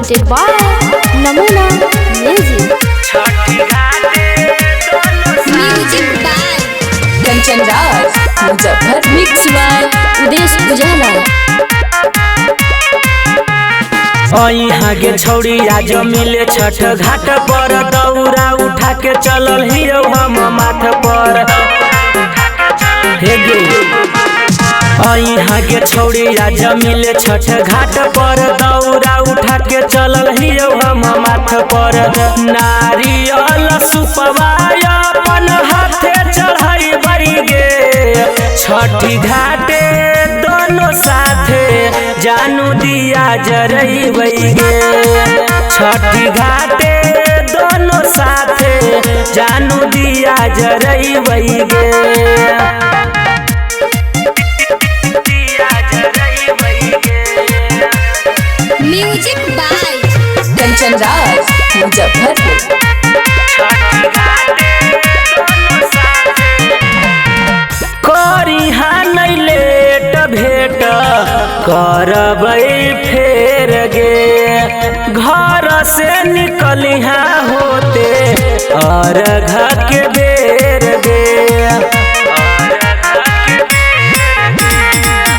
presented by Namuna Music. Music by Kanchan Raj Muzaffar Mix by Udesh Ujala. यहाँ के छौड़ी आज मिले छठ घाट पर दौरा उठा के चलल हियो हम माथ पर हे गे। यहाँ के छौड़ी आज मिले छठ घाट पर दौरा उठा के चलल हियो हम माथ पर। नारियल सुपवाय अपन हाथे चढ़ाई बड़ी गे छठी घाटे दोनों साथे जानू दिया जरई गे छठी घाटे दोनों साथे जानू दिया जरई गे। Music by कंचन राज मुजफ्फरपुर करी नहीं लेट भेट करबै फेर गे घर से निकलिहा होते अर्घ के बेर गे।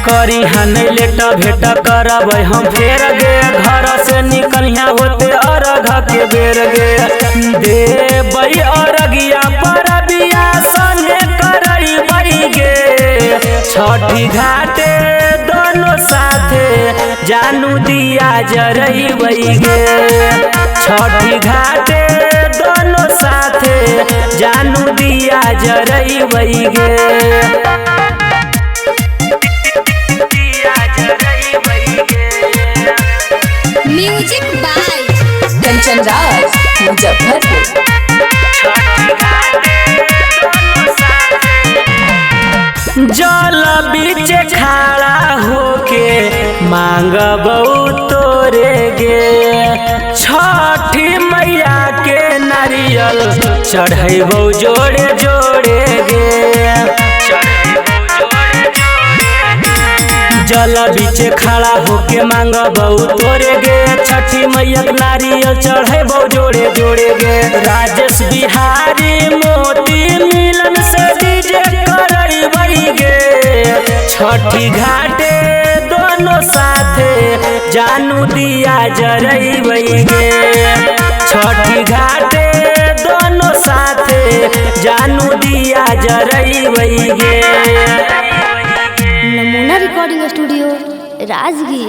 करी नहीं लेट भेट करबै हम फेर गे घर से निकलिहा होते अर्घ के बेर गे। देबै अर्घिया पर बिया संगे करई गे छठी घाटे दोनों साथे जानू दिया जरई गे छठी घाटे दोनों साथे जानू दिया जरई गे। Music by कंचन राज मुजफ्फरपुर जल बीच खड़ा होके मांगबौ तोरे गे छठी मैया के नारियल चढ़ैबौ जोड़े जोड़े गे। जल बीच खड़ा होके मांगबौ तोरे गे छठी मैया के नारियल चढ़ैबौ जोड़े जोड़े गे। राजेश बिहारी मोती मिलन से डीजे करई गे छठी घाटे दोनों साथे जानू दिया जरई गे छठी घाटे दोनों साथे जानू दिया जरई गे। Namuna Recording Studio, Rajgir.